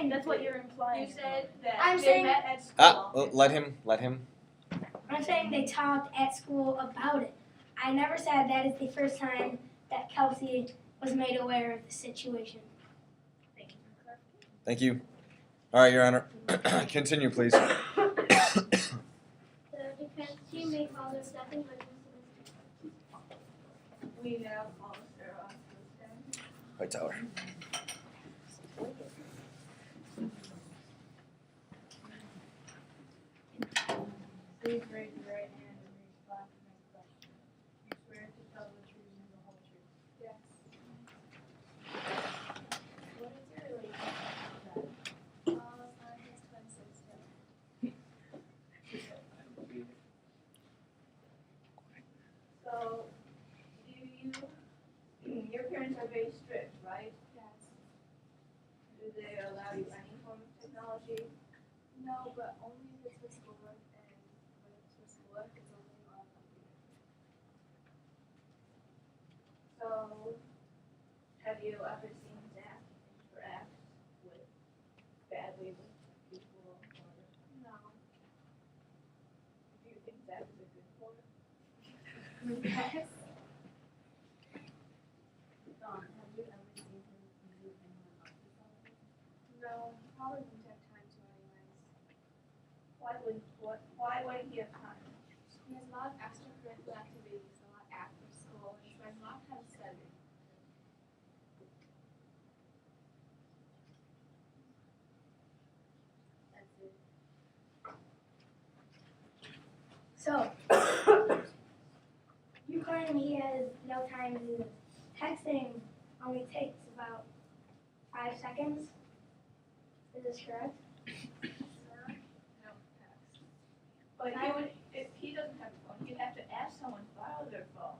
saying That's what you're implying. You said that I'm they saying- met at school. Let him. I'm saying they talked at school about it. I never said that is the first time that Kelsey was made aware of the situation. Thank you for clarifying. Thank you. All right, Your Honor. Continue, please. The defense team may call their second witnesses. We have Officer Austin. Right, Tyler. Please raise your right hand and raise left and make a question. You swear to tell the truth and the whole truth. Yes. What is your relationship to that? His twin sister. So, your parents are very strict, right? Yes. Do they allow you any form of technology? No, but only if it's for schoolwork, and when it's for schoolwork, it's only on computer. So, have you ever seen Zach interact badly with people, or No. do you think Zach is a good boy? Yes. Dawn, have you ever seen him do anyone else's salary? No, he probably wouldn't have time to anyways. Why wouldn't he have time? He has a lot of extracurricular activities, a lot after school, and he spends a lot of time studying. That's it. So, you claim he has no time to do this. Texting only takes about 5 seconds. Is this correct? No text. But if he doesn't have a phone, he'd have to ask someone to borrow their phone.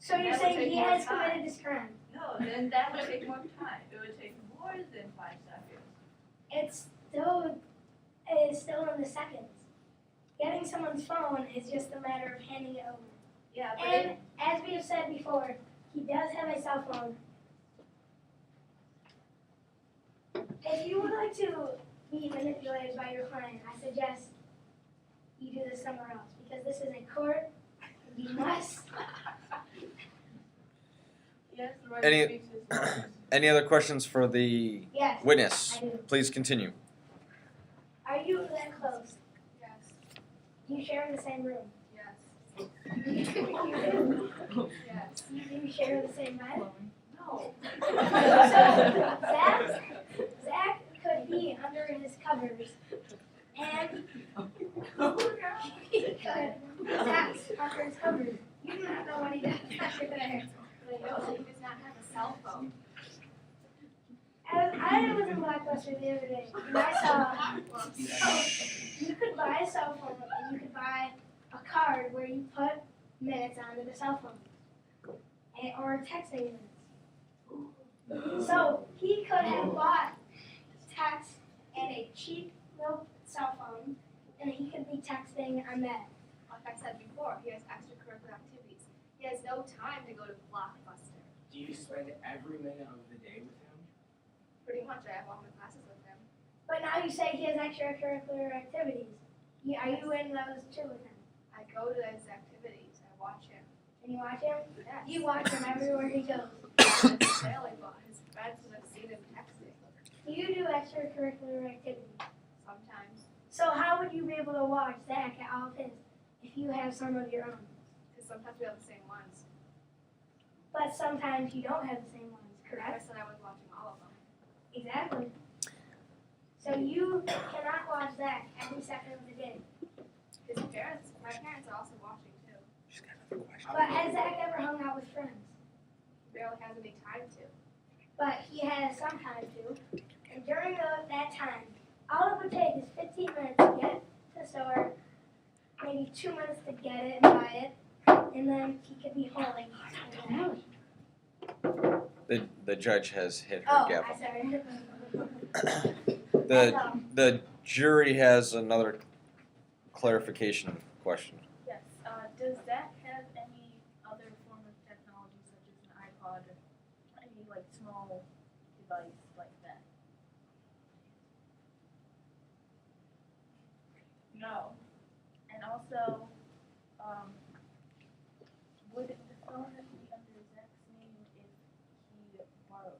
So That you're would saying take he more has time. committed this crime? No, then that would take more time. It would take more than 5 seconds. It's still in the seconds. Getting someone's phone is just a matter of handing it over. Yeah, but And as we have said before, he does have a cell phone. If you would like to be manipulated by your client, I suggest you do this somewhere else, because this is a court, and you must. yes, the right Any- to speak his mind. Any other questions for the Yes, witness? I do. Please continue. Are you that close? Yes. Do you share in the same room? Yes. You do. Yes. You do share the same bed? No. So, Zach could be under his covers, and he could, Zach's under his covers. You do not know what he does under there. But I know that he does not have a cell phone. I was in Blockbuster the other day, and I saw, you could buy a cell phone, and you could buy a card where you put minutes onto the cell phone, or texting minutes. So he could have bought text and a cheap little cell phone, and he could be texting on that. Like I said before, he has extracurricular activities. He has no time to go to Blockbuster. Do you spend every minute of the day with him? Pretty much, I have all my classes with him. But now you say he has extracurricular activities. Are you in those too with him? I go to his activities. I watch him. And you watch him? Yes. You watch him everywhere he goes. Daily, but his friends have seen him texting. Do you do extracurricular activities? Sometimes. So how would you be able to watch Zach at all of his if you have some of your own? Because sometimes we have the same ones. But sometimes you don't have the same ones, I correct? said I was watching all of them. Exactly. So you cannot watch Zach every second of the day. His parents, my parents are also watching too. But has Zach ever hung out with friends? He barely has any time to. But he has some time to. And during that time, all it would take is 15 minutes to get to the store, maybe 2 minutes to get it and buy it, and then he could be home. The judge has hit her Oh, gavel. I'm sorry. The jury has another clarification question. Yes. Does Zach have any other form of technology, such as an iPod or any like small device like that? So, would the phone be under Zach's name if he borrowed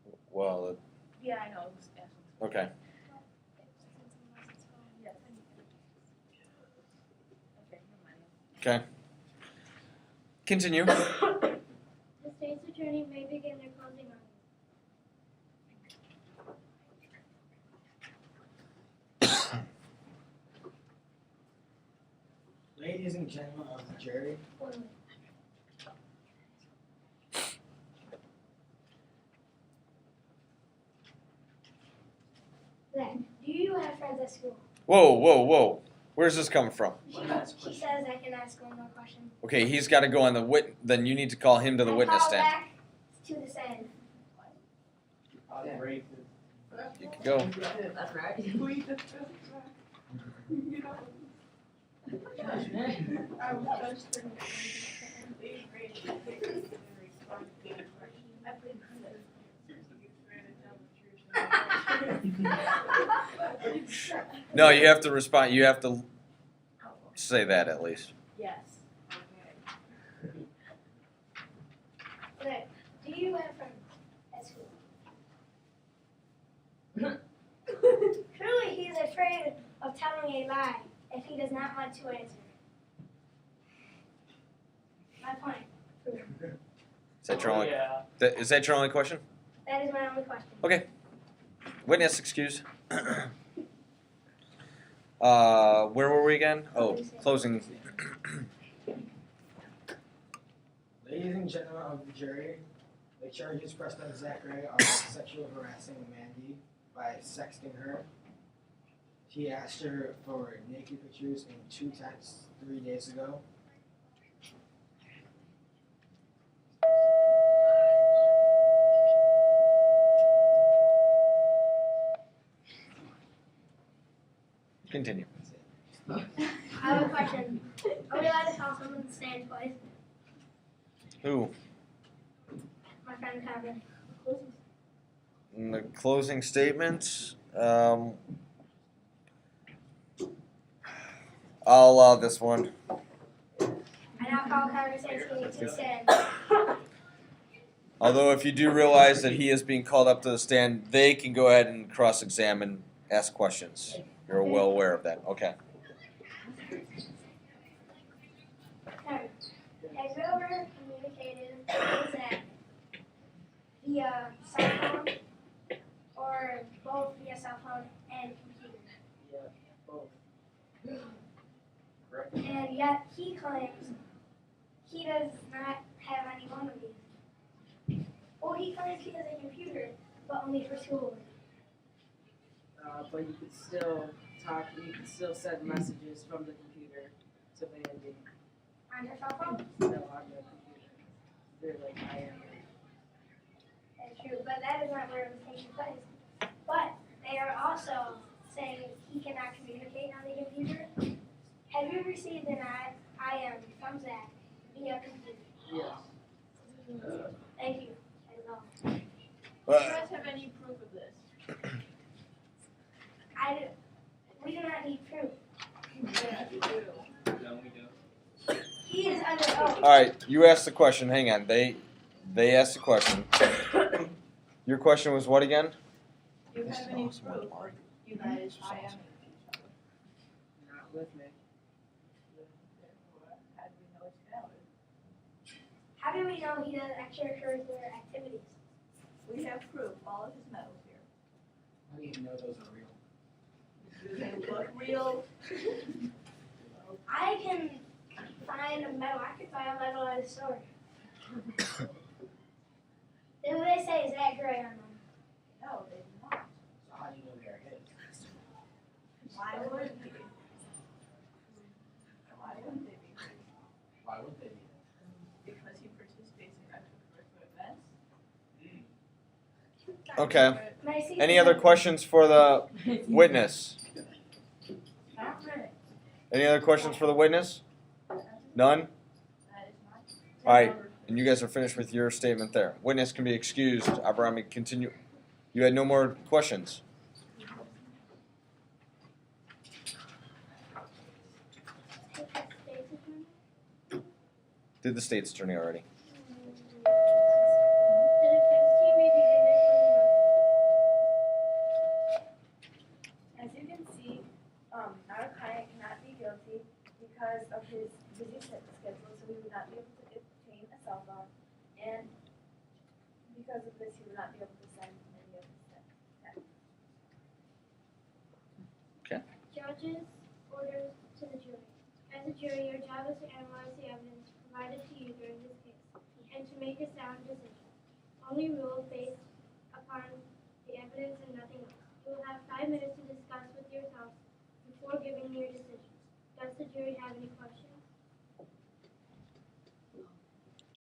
it? Well, Yeah, I know, it was asking. okay. Yes. Okay, never mind. Okay. Continue. The state's attorney may begin their closing argument. Ladies and gentlemen of the jury, Zach, do you have friends at school? Whoa, whoa, whoa. Where's this coming from? She says I can ask one more question. Okay, he's got to go on the then you need to call him to the witness Call stand. back to the stand. You can go. That's right. I was just in eighth grade. I played No, you have to respond. You have to say that at least. Yes. Zach, do you have friends at school? Truly, he is afraid of telling a lie if he does not want to answer. My point. Is that your only? Is that your only question? That is my only question. Okay. Witness excused. Where were we again? Oh, closing. ladies and gentlemen of the jury, the charges pressed on Zach Gray are sexual harassing Mandy by sexting her. He asked her for naked pictures in 2 texts 3 days ago. Continue. I have a question. Are we allowed to call someone to stand, please? Who? My friend Kevin. In the closing statements. I'll allow this one. And I'll call Congressman to stand. Although, if you do realize that he is being called up to the stand, they can go ahead and cross-examine, ask questions. You're well aware of that. Okay. Have you ever communicated with Zach via cell phone or both via cell phone and computer? Yeah, both. And yet he claims he does not have any one of these. Well, he claims he has a computer, but only for school. But you could still talk, you could still send messages from the computer to Mandy. On her cell phone? No, on the computer. They're like, I am. That's true, but that is not where it was taking place. But they are also saying he cannot communicate on the computer. Have you received an IM from Zach via computer? Yes. Thank you. That is all. Do you guys have any proof of this? We do not need proof. Yeah, you do. He is under oath. All right. You asked the question. Hang on. They asked the question. Your question was what again? Do you have any proof? You guys, I am. Not with me. How do we know it's valid? How do we know he does extracurricular activities? We have proof, all of his medals here. How do you know those are real? They look real. I can find a medal. I could find a medal at a store. Then what they say is that gray on them. No, they do not. So how do you know they're his? Why would they be? Why wouldn't they be? Why would they be? Because he participates in extracurricular events. Okay. May I see Any the other medal? questions for the witness? Not really. Any other questions for the witness? None? That is not. All right. And you guys are finished with your statement there. Witness can be excused. Abraham, continue. You had no more questions. Did the state's attorney already? The defense team may begin their closing arguments. As you can see, our client cannot be guilty because of his busy schedule, so he would not be able to obtain a cell phone, and because of this, he would not be able to send any of his texts. Judges orders to the jury. As a jury, your job is to analyze the evidence provided to you during this case and to make a sound decision. Only rule based upon the evidence and nothing else. You will have 5 minutes to discuss with yourself before giving your decision. Does the jury have any questions?